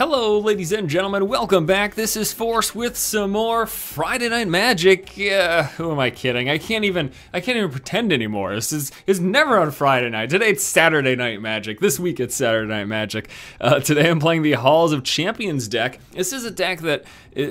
Hello, ladies and gentlemen, welcome back. This is Force with some more Friday Night Magic. Who am I kidding? I can't even pretend anymore. This is never on Friday night. Today it's Saturday Night Magic. This week it's Saturday Night Magic. Today I'm playing the Halls of Champions deck. This is a deck that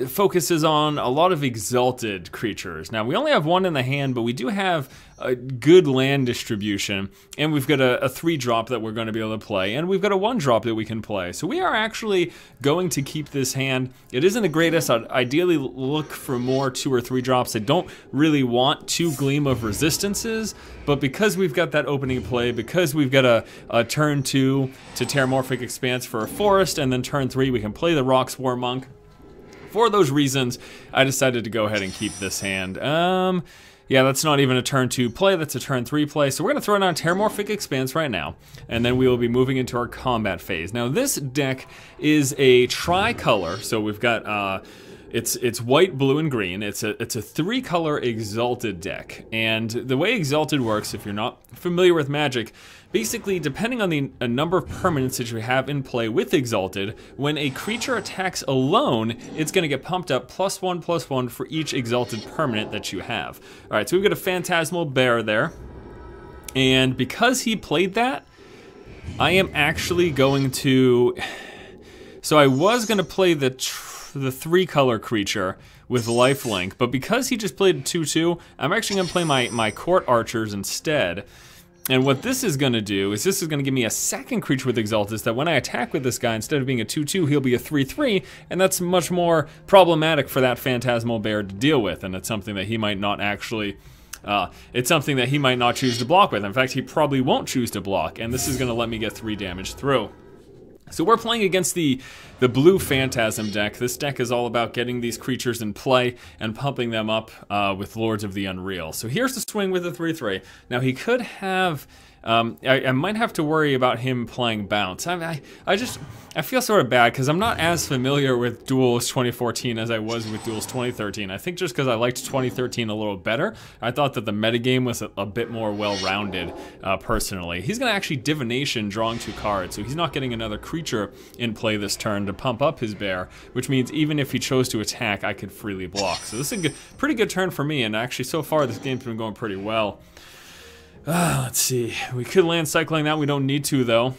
focuses on a lot of exalted creatures. Now, we only have one in the hand, but we do have a good land distribution, and we've got a 3-drop that we're going to be able to play, and we've got a 1-drop that we can play. So we are actually going to keep this hand. It isn't the greatest. I'd ideally look for more 2 or 3 drops. I don't really want 2 Gleam of Resistances, but because we've got that opening play, because we've got a turn 2 to Terramorphic Expanse for a forest, and then turn 3 we can play the Rockswar Monk. For those reasons, I decided to go ahead and keep this hand. Yeah, that's not even a turn 2 play, that's a turn 3 play. So we're gonna throw down Terramorphic Expanse right now, and then we will be moving into our combat phase. Now this deck is a tricolor, so we've got, it's white, blue, and green. It's a 3-color Exalted deck. And the way Exalted works, if you're not familiar with Magic, basically, depending on the number of permanents that you have in play with Exalted, when a creature attacks alone, it's going to get pumped up +1/+1 for each Exalted permanent that you have. All right, so we've got a Phantasmal Bear there. And because he played that, I am actually going to... So I was going to play the 3-color creature with lifelink, but because he just played a 2/2, I'm actually going to play my Court Archers instead. And what this is going to do is this is going to give me a second creature with Exaltus that when I attack with this guy, instead of being a 2/2, he'll be a 3/3, and that's much more problematic for that Phantasmal Bear to deal with, and it's something that he might not actually... it's something that he might not choose to block with. In fact, he probably won't choose to block, and this is going to let me get 3 damage through. So we're playing against the blue Phantasm deck. This deck is all about getting these creatures in play and pumping them up with Lords of the Unreal. So here's the swing with the 3/3. Now he could have... I might have to worry about him playing Bounce. I feel sort of bad because I'm not as familiar with Duels 2014 as I was with Duels 2013. I think just because I liked 2013 a little better, I thought that the metagame was a bit more well-rounded, personally. He's going to actually Divination, drawing 2 cards, so he's not getting another creature in play this turn to pump up his bear, which means even if he chose to attack, I could freely block. So this is a pretty good turn for me, and actually so far this game's been going pretty well. Let's see, we could land cycling that, we don't need to though.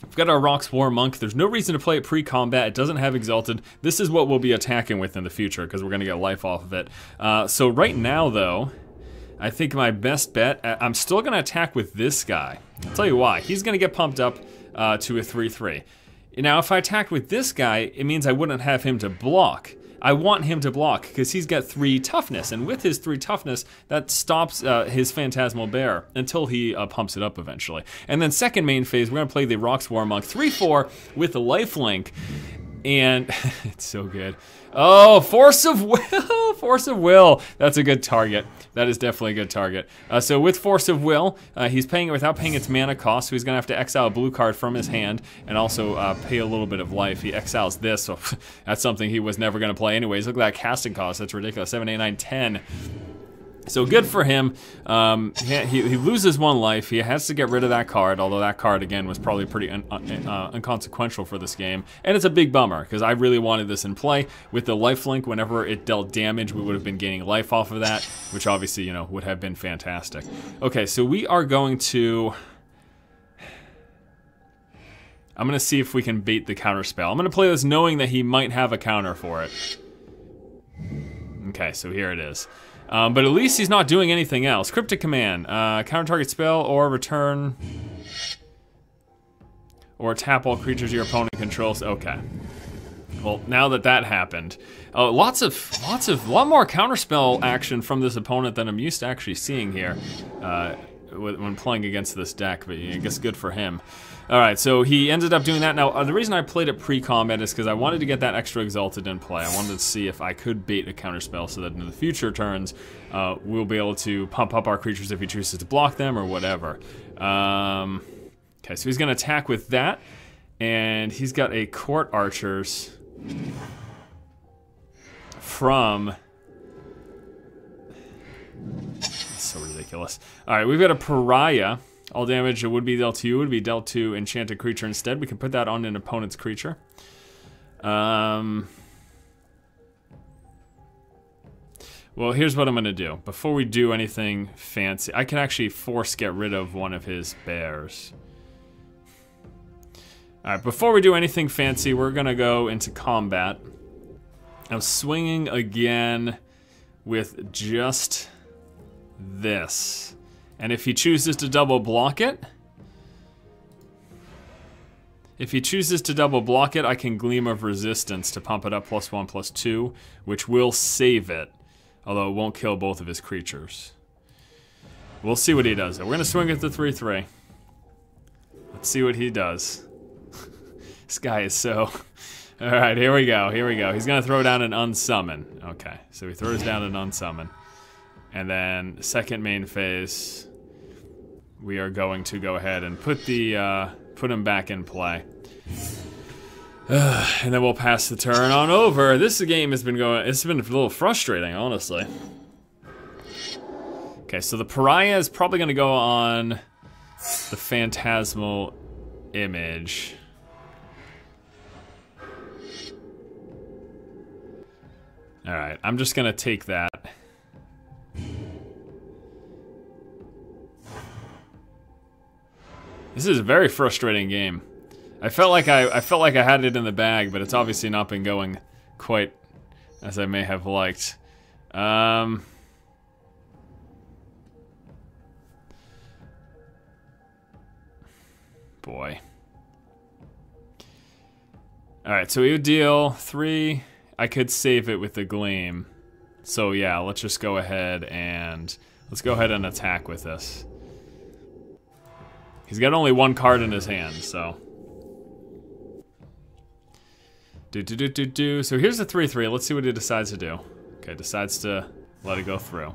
We've got our Rockswar Monk. There's no reason to play it pre-combat. It doesn't have Exalted. This is what we'll be attacking with in the future because we're going to get life off of it. So right now though, I think my best bet, I'm still going to attack with this guy. I'll tell you why. He's going to get pumped up to a 3/3. Now if I attacked with this guy, it means I wouldn't have him to block. I want him to block because he's got 3 toughness, and with his 3 toughness, that stops his Phantasmal Bear until he pumps it up eventually. And then second main phase, we're gonna play the Rockswar Monk 3/4 with a lifelink, and it's so good. Oh, Force of Will, Force of Will. That's a good target. That is definitely a good target. So with Force of Will, he's paying it without paying its mana cost, so he's gonna have to exile a blue card from his hand and also pay a little bit of life. He exiles this, so that's something he was never gonna play anyways. Look at that casting cost, that's ridiculous, 7, 8, 9, 10. So good for him. He loses 1 life. He has to get rid of that card, although that card, again, was probably pretty inconsequential for this game. And it's a big bummer, because I really wanted this in play. With the lifelink, whenever it dealt damage, we would have been gaining life off of that, which obviously, you know, would have been fantastic. Okay, so we are going to... I'm going to see if we can bait the counter spell. I'm going to play this knowing that he might have a counter for it. Okay, so here it is. But at least he's not doing anything else. Cryptic Command, counter target spell or return, or tap all creatures your opponent controls. Okay. Well, now that that happened, a lot more counterspell action from this opponent than I'm used to actually seeing here when playing against this deck, but I guess good for him. Alright, so he ended up doing that. Now, the reason I played it pre-combat is because I wanted to get that extra Exalted in play. I wanted to see if I could bait a counterspell so that in the future turns, we'll be able to pump up our creatures if he chooses to block them or whatever. Okay, so he's going to attack with that, and he's got a Court Archers from... That's so ridiculous. Alright, we've got a Pariah. All damage would be dealt to you, would be dealt to enchanted creature instead. We can put that on an opponent's creature. Well, here's what I'm gonna do. Before we do anything fancy, I can actually force get rid of one of his bears. Alright, before we do anything fancy, we're gonna go into combat. I'm swinging again with just this. And if he chooses to double block it, I can Gleam of Resistance to pump it up +1/+2, which will save it. Although it won't kill both of his creatures. We'll see what he does. We're gonna swing at the 3/3. Let's see what he does. This guy is so... Alright, here we go, here we go. He's gonna throw down an Unsummon. Okay, so he throws down an Unsummon. And then, second main phase, we are going to go ahead and put him back in play. And then we'll pass the turn on over. This game has been going, it's been a little frustrating, honestly. Okay, so the Pariah is probably gonna go on the Phantasmal Image. Alright, I'm just gonna take that. This is a very frustrating game. I felt like I had it in the bag, but it's obviously not been going quite as I may have liked. Boy. Alright, so we would deal 3. I could save it with the Gleam. So yeah, let's just go ahead and attack with this. He's got only one card in his hand, so. So here's the 3/3. Let's see what he decides to do. Okay, decides to let it go through.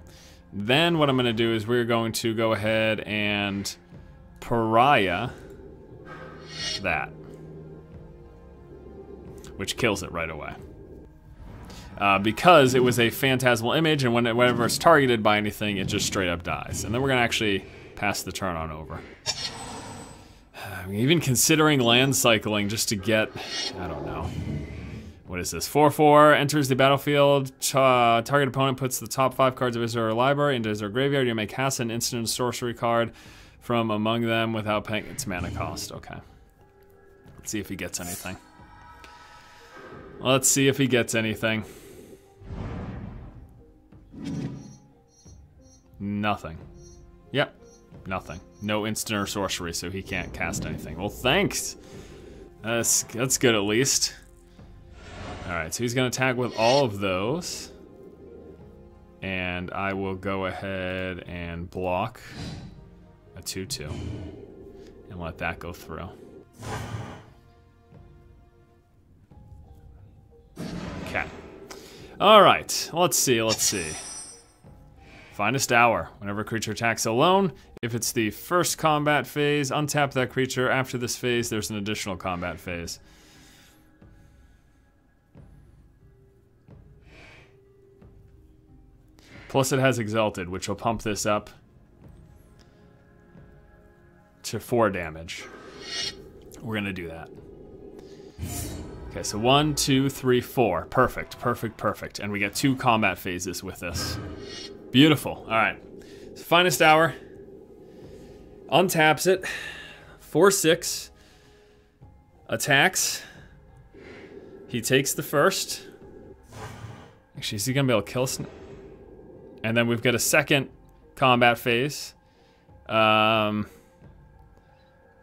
Then what I'm gonna do is we're going to go ahead and Pariah that. Which kills it right away. Because it was a Phantasmal Image, and whenever it's targeted by anything, it just straight up dies. And then we're gonna actually pass the turn on over. Even considering land cycling just to get, I don't know. What is this? 4/4 enters the battlefield. Target opponent puts the top 5 cards of his or her library into his or graveyard. You may cast an instant sorcery card from among them without paying its mana cost. Okay. Let's see if he gets anything. Let's see if he gets anything. Nothing. Yep. Nothing. No instant or sorcery, so he can't cast anything. Well, thanks. That's good at least. Alright, so he's going to attack with all of those. And I will go ahead and block a 2/2. And let that go through. Okay. Alright, let's see. Finest Hour. Whenever a creature attacks alone, if it's the first combat phase, untap that creature. After this phase, there's an additional combat phase. Plus it has Exalted, which will pump this up to 4 damage. We're gonna do that. Okay, so 1, 2, 3, 4. Perfect, perfect, perfect. And we get 2 combat phases with this. Beautiful. Alright. So Finest Hour. Untaps it. 4/6. Attacks. He takes the first. Actually, is he gonna be able to kill us? And then we've got a second combat phase.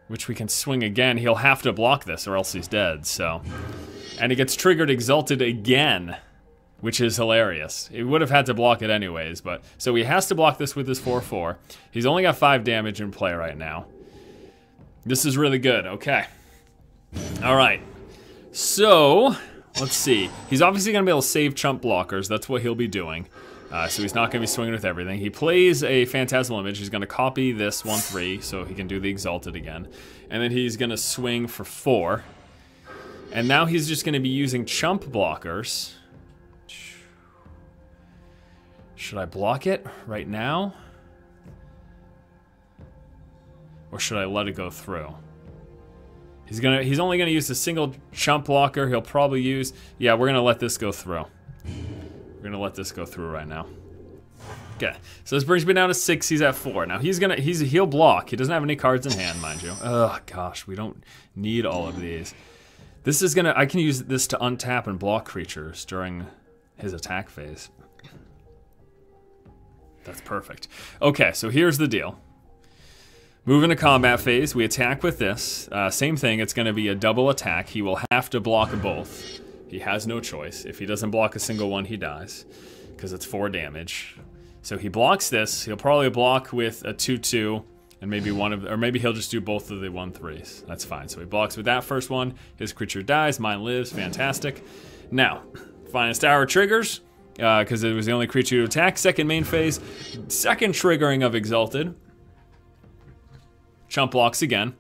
Which we can swing again. He'll have to block this or else he's dead, so. And he gets triggered Exalted again, which is hilarious. He would have had to block it anyways, but. So he has to block this with his 4/4. He's only got 5 damage in play right now. This is really good, okay. All right, so let's see. He's obviously gonna be able to save chump blockers. That's what he'll be doing. So he's not gonna be swinging with everything. He plays a Phantasmal Image. He's gonna copy this 1/3 so he can do the Exalted again. And then he's gonna swing for 4. And now he's just gonna be using chump blockers. Should I block it right now? Or should I let it go through? He's only gonna use a single chump blocker. He'll probably use, yeah, we're gonna let this go through. We're gonna let this go through right now. Okay, so this brings me down to 6, he's at 4. Now he'll block. He doesn't have any cards in hand, mind you. Oh gosh, we don't need all of these. This is I can use this to untap and block creatures during his attack phase. That's perfect. Okay, so here's the deal. Move into combat phase, we attack with this. Same thing, it's gonna be a double attack. He will have to block both. He has no choice. If he doesn't block a single one, he dies, because it's 4 damage. So he blocks this. He'll probably block with a 2/2, and maybe or maybe he'll just do both of the 1/3s. That's fine. So he blocks with that first one. His creature dies. Mine lives. Fantastic. Now, Finest Hour triggers, because it was the only creature to attack. Second main phase. Second triggering of Exalted. Chump blocks again.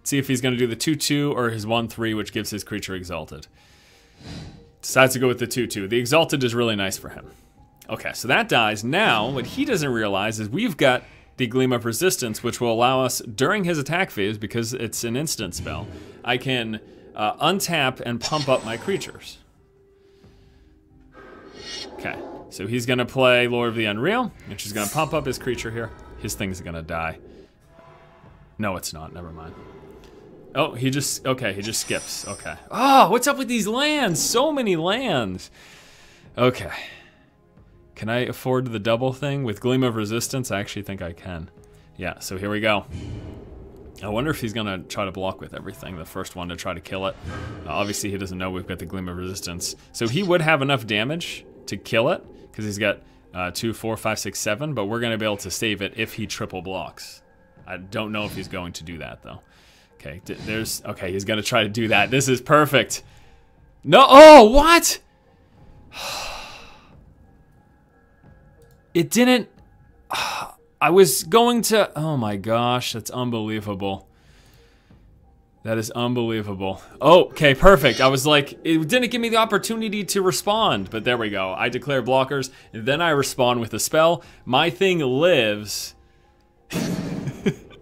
See if he's going to do the 2/2 or his 1/3, which gives his creature Exalted. Decides to go with the 2/2. The Exalted is really nice for him. Okay, so that dies. Now, what he doesn't realize is we've got the Gleam of Resistance, which will allow us, during his attack phase, because it's an instant spell, I can untap and pump up my creatures. Okay, so he's gonna play Lord of the Unreal, which is gonna pump up his creature here. His thing's gonna die. No, it's not, never mind. Oh, he just skips, okay. Oh, what's up with these lands? So many lands. Okay. Can I afford the double thing? With Gleam of Resistance, I actually think I can. Yeah, so here we go. I wonder if he's gonna try to block with everything, the first one to try to kill it. Obviously he doesn't know we've got the Gleam of Resistance. So he would have enough damage to kill it, because he's got 2, 4, 5, 6, 7, but we're gonna be able to save it if he triple blocks. I don't know if he's going to do that though. Okay, okay, he's gonna try to do that. This is perfect. No, oh, what? It didn't, I was going to, oh my gosh, that's unbelievable. That is unbelievable. Oh, okay, perfect. I was like, it didn't give me the opportunity to respond, but there we go. I declare blockers, and then I respond with a spell. My thing lives,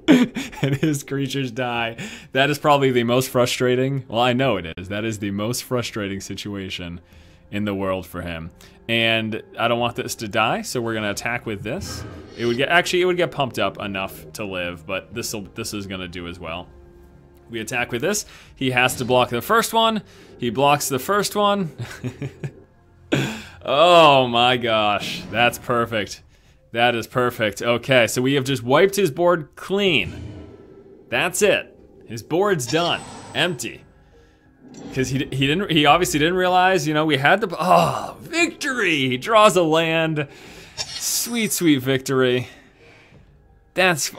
and his creatures die. That is probably the most frustrating, well, I know it is. That is the most frustrating situation in the world for him. And I don't want this to die, so we're gonna attack with this. It would get pumped up enough to live, but this is gonna do as well. We attack with this. He has to block the first one. He blocks the first one. Oh my gosh, that's perfect. That is perfect. Okay, so we have just wiped his board clean. That's it. His board's done, empty. Because he obviously didn't realize, you know, we had the, oh, victory! He draws a land. Sweet, sweet victory.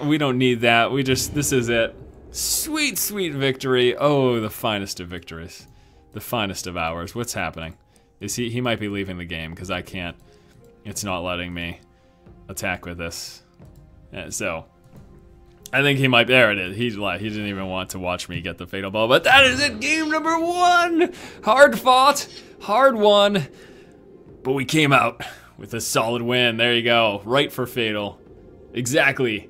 We don't need that. This is it. Sweet, sweet victory. Oh, the finest of victories. The finest of hours. What's happening? He might be leaving the game because I can't, it's not letting me attack with this. So, I think he might, there it is. He didn't even want to watch me get the Fatal Ball, but that is it, game number 1. Hard fought, hard won, but we came out with a solid win. There you go, right for Fatal. Exactly.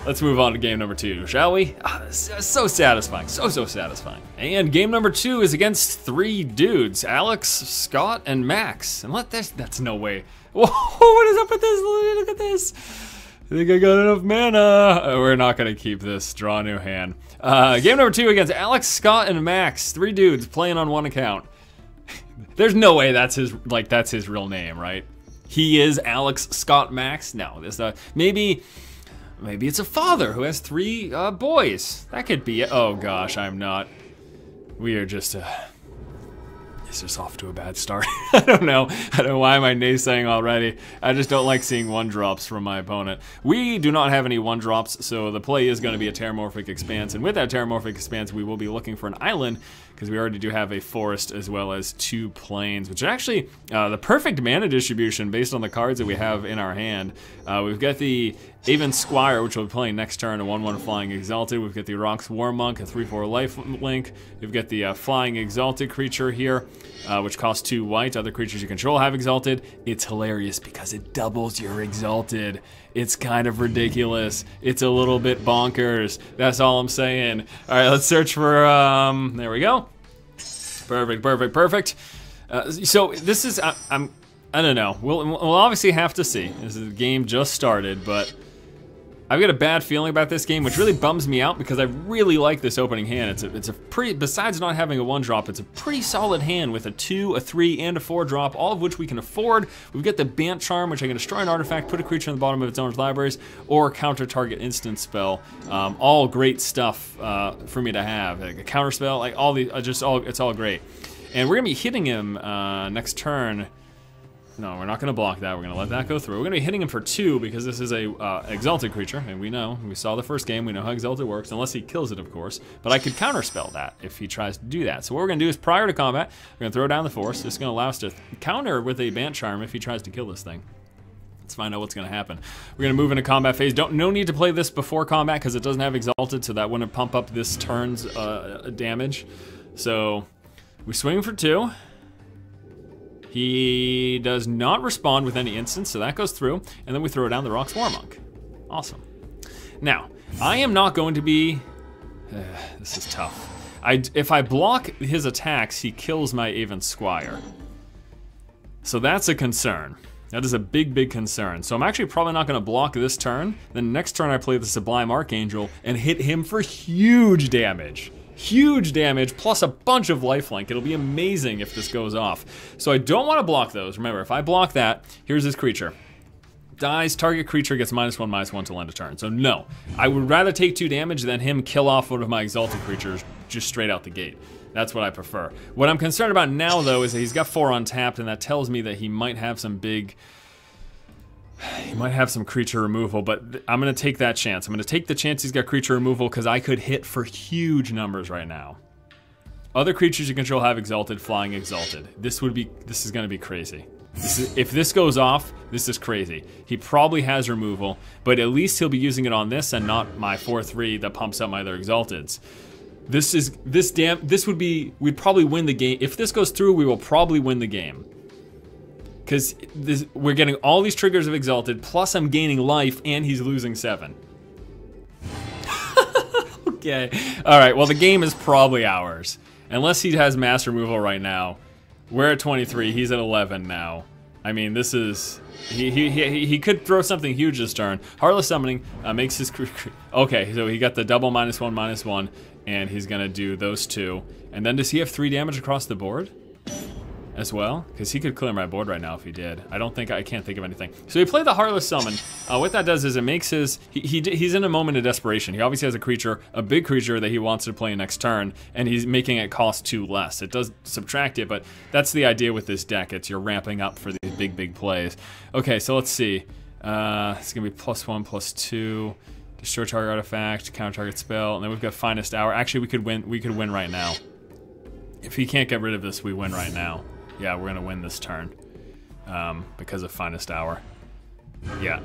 Let's move on to game number 2, shall we? So satisfying, so satisfying. And game number 2 is against 3 dudes, Alex, Scott, and Max. And that's no way. Whoa, what is up with this? Look at this. I think I got enough mana. We're not gonna keep this. Draw a new hand. Game number 2 against Alex, Scott, and Max. 3 dudes playing on 1 account. There's no way that's his real name, right? He is Alex, Scott, Max. No, there's maybe it's a father who has 3 boys. That could be it. Oh gosh, I'm not. We are just. It's just off to a bad start. I don't know why am I naysaying already. I just don't like seeing 1-drops from my opponent. We do not have any 1-drops, so the play is going to be a Terramorphic Expanse, and with that Terramorphic Expanse, we will be looking for an island, because we already do have a forest as well as 2 plains, which are actually the perfect mana distribution based on the cards that we have in our hand. We've got the Aven Squire, which we'll be playing next turn, a 1/1 Flying Exalted. We've got the Rock's War Monk, a 3/4 life link. We've got the Flying Exalted creature here, which costs 2 white. Other creatures you control have Exalted. It's hilarious because it doubles your Exalted. It's kind of ridiculous. It's a little bit bonkers. That's all I'm saying. All right, let's search for, there we go. Perfect. So this is, I don't know. We'll obviously have to see. This is, the game just started, but I've got a bad feeling about this game, which really bums me out because I really like this opening hand. It's a pretty, besides not having a 1-drop, it's a pretty solid hand with a 2, a 3, and a 4-drop, all of which we can afford. We've got the Bant Charm, which I can destroy an artifact, put a creature in the bottom of its owner's libraries, or counter target instant spell. All great stuff for me to have. Like a counter spell, like all the, it's all great. And we're gonna be hitting him next turn. No, we're not gonna block that. We're gonna let that go through. We're gonna be hitting him for 2 because this is a Exalted creature, and we saw the first game, we know how Exalted works, unless he kills it, of course. But I could counterspell that if he tries to do that. So what we're gonna do is, prior to combat, we're gonna throw down the Force. This is gonna allow us to counter with a Bant Charm if he tries to kill this thing. Let's find out what's gonna happen. We're gonna move into combat phase. No need to play this before combat because it doesn't have Exalted, so that wouldn't pump up this turn's damage. So we swing for 2. He does not respond with any instance, so that goes through, and then we throw down the Rock's Warmonk. Awesome. Now, I am not going to be, this is tough. If I block his attacks, he kills my Aven Squire. So that's a concern. That is a big concern. So I'm actually probably not gonna block this turn. Then next turn I play the Sublime Archangel and hit him for huge damage. Huge damage, plus a bunch of lifelink. It'll be amazing if this goes off. So I don't want to block those. Remember, if I block that, here's his creature. Dies, target creature gets -1/-1 till end of turn. So no, I would rather take 2 damage than him kill off one of my Exalted creatures just straight out the gate. That's what I prefer. What I'm concerned about now, though, is that he's got 4 untapped, and that tells me that he might have some big... He might have some creature removal, but I'm gonna take that chance. I'm gonna take the chance he's got creature removal because I could hit for huge numbers right now. Other creatures you control have Exalted, flying Exalted. This is gonna be crazy. If this goes off, this is crazy. He probably has removal, but at least he'll be using it on this and not my 4/3 that pumps up my other Exalteds. We'd probably win the game. If this goes through, we will probably win the game. Because we're getting all these triggers of Exalted, plus I'm gaining life, and he's losing 7. Okay. Alright, well the game is probably ours. Unless he has mass removal right now. We're at 23, he's at 11 now. I mean, this is... He could throw something huge this turn. Heartless Summoning makes his... Okay, so he got the double -1/-1, and he's gonna do those 2. And then does he have 3 damage across the board? As well, because he could clear my board right now if he did. I can't think of anything. So he played the Heartless Summon. What that does is it makes his, he's in a moment of desperation. He obviously has a creature, a big creature that he wants to play next turn, and he's making it cost 2 less. It does subtract it, but that's the idea with this deck. It's you're ramping up for these big plays. Okay, so let's see. It's gonna be +1/+2, destroy target artifact, counter target spell, and then we've got Finest Hour. Actually, we could win right now. If he can't get rid of this, we win right now. Yeah, we're gonna win this turn because of Finest Hour. Yeah.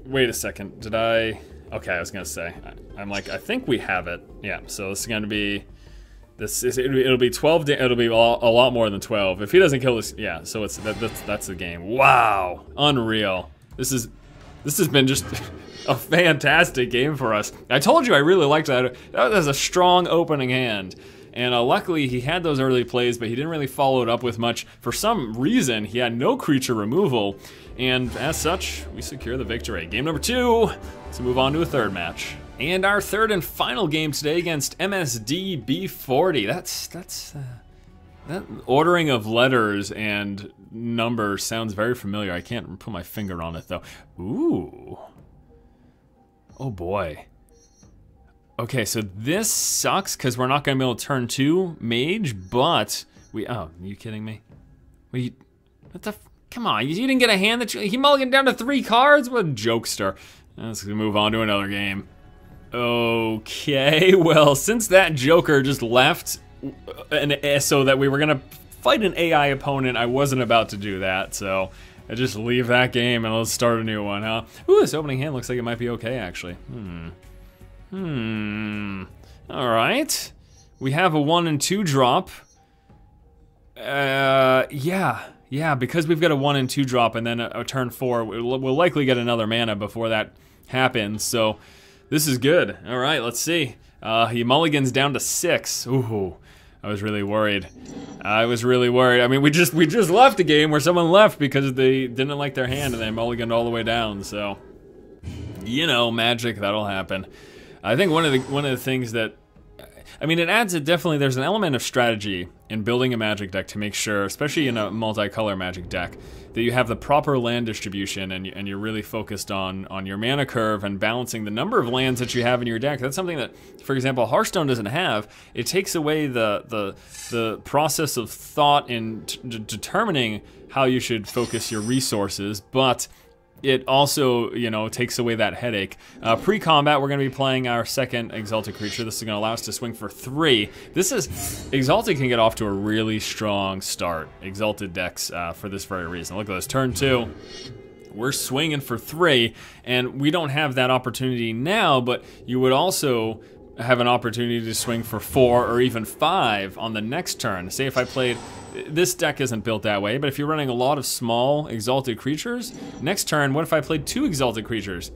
Wait a second. Did I? Okay, I was gonna say. I'm like, I think we have it. Yeah. So this is gonna be. It'll be 12. It'll be a lot more than 12 if he doesn't kill this. Yeah. So that's the game. Wow. Unreal. This has been just a fantastic game for us. I told you I really liked that. That was a strong opening hand. And luckily he had those early plays, but he didn't really follow it up with much. For some reason, he had no creature removal. And as such, we secure the victory. Game number 2, let's move on to a third match. And our third and final game today against MSD B40. That ordering of letters and numbers sounds very familiar. I can't put my finger on it though. Ooh. Oh boy. Okay, so this sucks because we're not gonna be able to turn 2 mage, but oh, are you kidding me? What the, come on, you didn't get a hand that he mulliganed down to 3 cards? What a jokester. Let's move on to another game. Okay, well, since that joker just left so that we were gonna fight an AI opponent, I wasn't about to do that, so I just leave that game and let's start a new one, huh? Ooh, this opening hand looks like it might be okay, actually. Alright. We have a 1 and 2 drop. Yeah, Yeah, because we've got a 1 and 2 drop and then a turn 4, we'll likely get another mana before that happens. So this is good. All right, let's see. He mulligans down to 6. Ooh, I was really worried. I mean, we just left a game where someone left because they didn't like their hand and they mulliganed all the way down. So, you know, Magic, that'll happen. I think one of the things that, I mean, it adds there's an element of strategy in building a Magic deck to make sure, especially in a multicolor Magic deck, that you have the proper land distribution and you're really focused on your mana curve and balancing the number of lands that you have in your deck. That's something that, for example, Hearthstone doesn't have. It takes away the process of thought in determining how you should focus your resources, but it also, you know, takes away that headache. Pre-combat, we're going to be playing our second Exalted Creature. This is going to allow us to swing for 3. Exalted can get off to a really strong start, Exalted decks, for this very reason. Look at this, turn 2. We're swinging for 3, and we don't have that opportunity now, but you would also have an opportunity to swing for 4 or even 5 on the next turn. Say if I played, this deck isn't built that way, but if you're running a lot of small Exalted Creatures, next turn, what if I played 2 Exalted Creatures?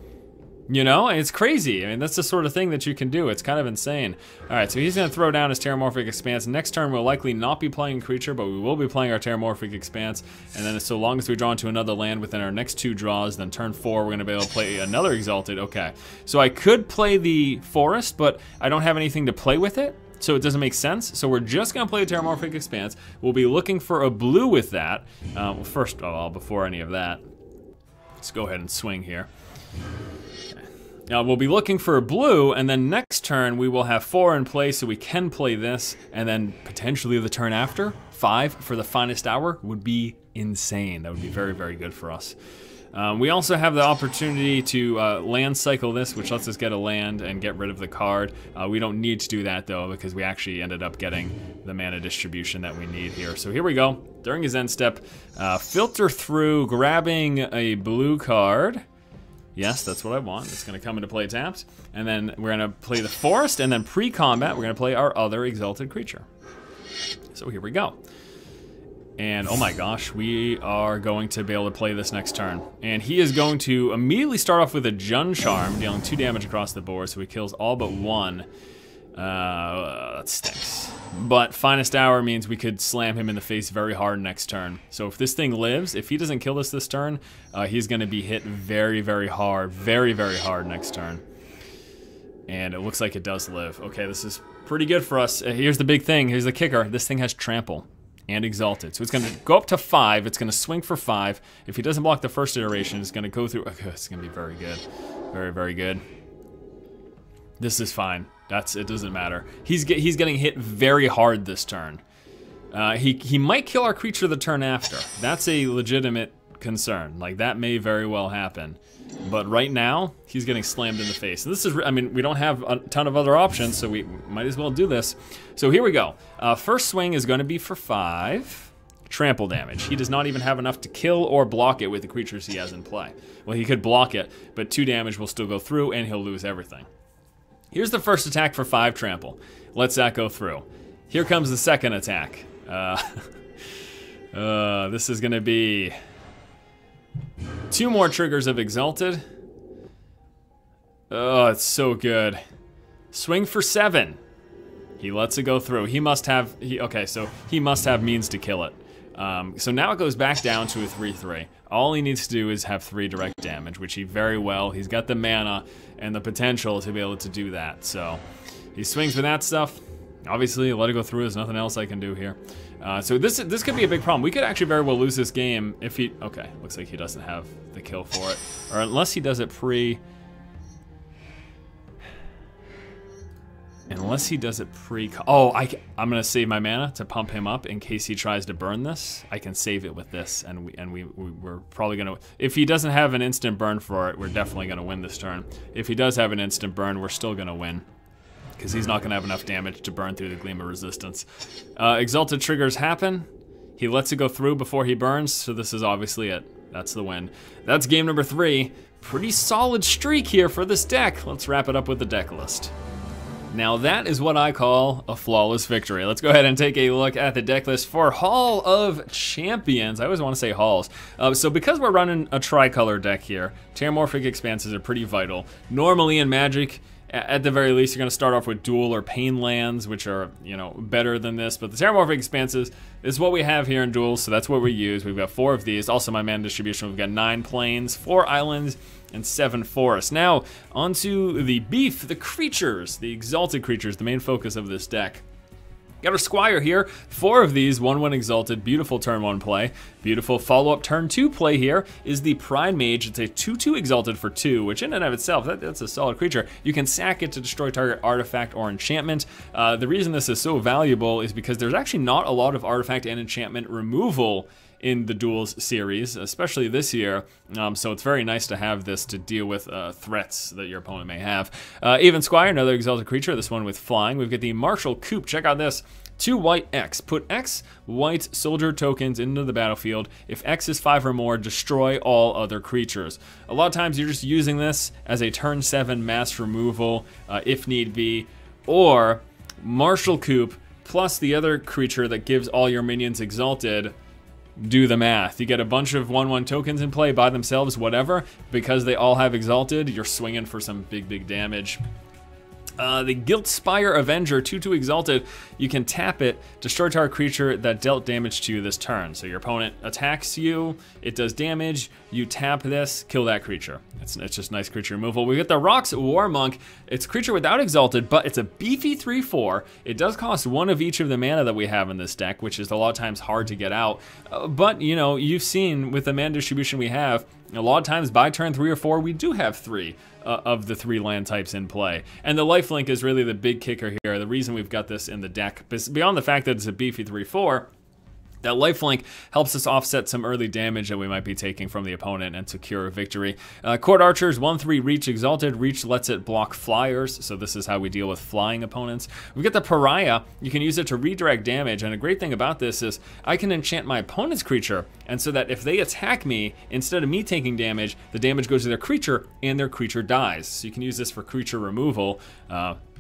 You know, it's crazy. I mean, that's the sort of thing that you can do. It's kind of insane. All right, so he's going to throw down his Terramorphic Expanse. Next turn, we'll likely not be playing Creature, but we will be playing our Terramorphic Expanse. And then so long as we draw into another land within our next 2 draws, then turn 4, we're going to be able to play another Exalted. Okay, so I could play the Forest, but I don't have anything to play with it, so it doesn't make sense. So we're just going to play a Terramorphic Expanse. We'll be looking for a blue with that. Well, first of all, before any of that, let's go ahead and swing here. We'll be looking for a blue, and then next turn we will have 4 in play, so we can play this, and then potentially the turn after, 5 for the Finest Hour would be insane. That would be very, very good for us. We also have the opportunity to land cycle this, which lets us get a land and get rid of the card. We don't need to do that though, because we actually ended up getting the mana distribution that we need here. So here we go. During his end step, filter through, grabbing a blue card. Yes, that's what I want. It's going to come into play tapped. And then we're going to play the Forest, and then pre-combat, we're going to play our other Exalted Creature. So here we go. And oh my gosh, we are going to be able to play this next turn. And he is going to immediately start off with a Jun Charm, dealing 2 damage across the board, so he kills all but 1. That stinks. But Finest Hour means we could slam him in the face very hard next turn. So if this thing lives, if he doesn't kill us this turn, he's going to be hit very, very hard, very, very hard next turn. And it looks like it does live. Okay, this is pretty good for us. Here's the big thing. Here's the kicker. This thing has Trample and Exalted. So it's going to go up to 5. It's going to swing for 5. If he doesn't block the first iteration, it's going to go through. Okay, it's going to be very good. Very, very good. This is fine. It doesn't matter. He's getting hit very hard this turn. He might kill our creature the turn after. That's a legitimate concern. Like, that may very well happen. But right now, he's getting slammed in the face. And this is, I mean, we don't have a ton of other options, so we might as well do this. So here we go. First swing is going to be for 5. Trample damage. He does not even have enough to kill or block it with the creatures he has in play. Well, he could block it, but 2 damage will still go through, and he'll lose everything. Here's the first attack for 5 trample. Let's that go through. Here comes the second attack. This is gonna be 2 more triggers of Exalted. Oh, it's so good. Swing for 7. He lets it go through. He must have, okay, so he must have means to kill it. So now it goes back down to a 3/3. All he needs to do is have 3 direct damage, which he very well, he's got the mana and the potential to be able to do that. So he swings with that stuff. Obviously, let it go through. There's nothing else I can do here. So this could be a big problem. We could actually very well lose this game if he, okay, looks like he doesn't have the kill for it. Or unless he does it pre, unless he does it pre, oh, I'm gonna save my mana to pump him up in case he tries to burn this. I can save it with this, and we're probably gonna, if he doesn't have an instant burn for it, we're definitely gonna win this turn. If he does have an instant burn, we're still gonna win, because he's not gonna have enough damage to burn through the Gleam of Resistance. Exalted triggers happen. He lets it go through before he burns, so this is obviously it. That's the win. That's game number 3. Pretty solid streak here for this deck. Let's wrap it up with the deck list. Now that is what I call a flawless victory. Let's go ahead and take a look at the deck list for Hall of Champions. I always want to say halls. So because we're running a tricolor deck here, Terramorphic Expanses are pretty vital. Normally in Magic, at the very least, you're going to start off with Duel or Pain lands, which are, you know, better than this. But the Terramorphic Expanses is what we have here in Duels, so that's what we use. We've got 4 of these. Also, my mana distribution, we've got 9 plains, 4 islands, and 7 forests. Now, onto the beef, the creatures, the exalted creatures, the main focus of this deck. Got our Squire here, 4 of these, 1/1 exalted, beautiful turn 1 play. Beautiful follow-up turn 2 play here is the Pride Mage. It's a 2/2 exalted for 2, which in and of itself, that's a solid creature. You can sack it to destroy target artifact or enchantment. The reason this is so valuable is because there's actually not a lot of artifact and enchantment removal in the Duels series, especially this year, so it's very nice to have this to deal with threats that your opponent may have. Even Squire, another exalted creature, this one with flying. We've got the Martial Coup. Check out this. 2 white X. Put X white soldier tokens into the battlefield. If X is 5 or more, destroy all other creatures. A lot of times you're just using this as a turn 7 mass removal if need be, or Martial Coup plus the other creature that gives all your minions exalted. Do the math. You get a bunch of 1/1 tokens in play by themselves, whatever. Because they all have exalted, you're swinging for some big damage. The Guilt Spire Avenger, 2/2 exalted. You can tap it, destroy target creature that dealt damage to you this turn. So your opponent attacks you, it does damage, you tap this, kill that creature. It's just nice creature removal. We get the Rox War Monk. It's a creature without exalted, but it's a beefy 3/4. It does cost 1 of each of the mana that we have in this deck, which is a lot of times hard to get out. But you know, you've seen with the mana distribution we have, a lot of times by turn 3 or 4, we do have 3 of the 3 land types in play. And the lifelink is really the big kicker here. The reason we've got this in the deck, beyond the fact that it's a beefy 3/4, that lifelink helps us offset some early damage that we might be taking from the opponent and secure a victory. Court Archers, 1/3 reach exalted. Reach lets it block flyers, so this is how we deal with flying opponents. We get the Pariah. You can use it to redirect damage, and a great thing about this is I can enchant my opponent's creature, and so that if they attack me, instead of me taking damage, the damage goes to their creature, and their creature dies. So you can use this for creature removal.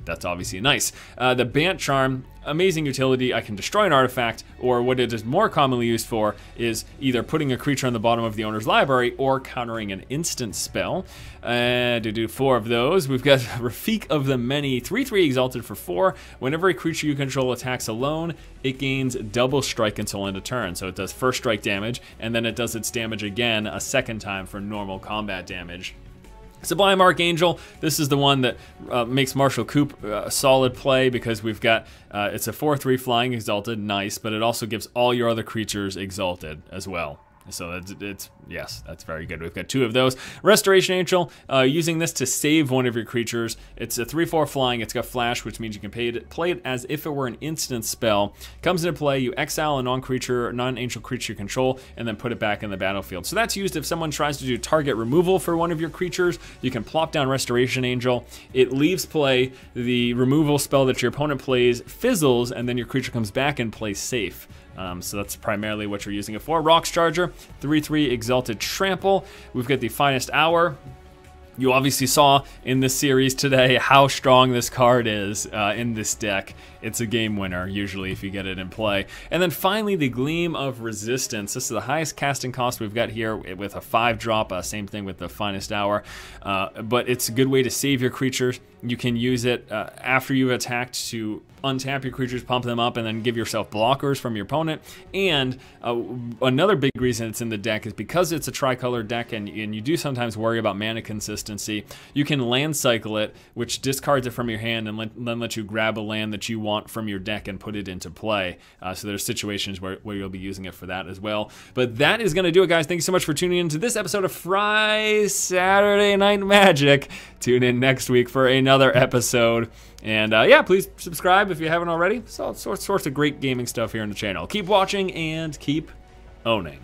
That's obviously nice. The Bant Charm, amazing utility. I can destroy an artifact, or what it is more commonly used for is either putting a creature on the bottom of the owner's library or countering an instant spell. To do 4 of those, we've got Rafik of the Many, 3/3 exalted for 4. Whenever a creature you control attacks alone, it gains double strike until end of turn. So it does first strike damage, and then it does its damage again a second time for normal combat damage. Sublime Archangel, this is the one that makes Martial Coup a solid play because we've got, it's a 4/3 flying exalted, nice, but it also gives all your other creatures exalted as well. So yes, that's very good. We've got 2 of those. Restoration Angel, using this to save one of your creatures. It's a 3/4 flying, it's got flash, which means you can play it as if it were an instant spell. Comes into play, you exile a non-angel creature you control, and then put it back in the battlefield. So that's used if someone tries to do target removal for one of your creatures. You can plop down Restoration Angel. It leaves play, the removal spell that your opponent plays fizzles, and then your creature comes back and plays safe. So that's primarily what you're using it for. Rocks Charger, 3/3 exalted trample. We've got the Finest Hour. You obviously saw in this series today how strong this card is in this deck. It's a game winner, usually, if you get it in play. And then finally, the Gleam of Resistance. This is the highest casting cost we've got here with a 5-drop, same thing with the Finest Hour. But it's a good way to save your creatures. You can use it after you've attacked to untap your creatures, pump them up, and then give yourself blockers from your opponent. And another big reason it's in the deck is because it's a tricolor deck and you do sometimes worry about mana consistency, you can land cycle it, which discards it from your hand and then let you grab a land that you want from your deck and put it into play. So there's situations where you'll be using it for that as well. But that is going to do it, guys. Thank you so much for tuning in to this episode of Saturday Night Magic. Tune in next week for another episode. And yeah, please subscribe if you haven't already. So all sorts of great gaming stuff here on the channel. Keep watching and keep owning.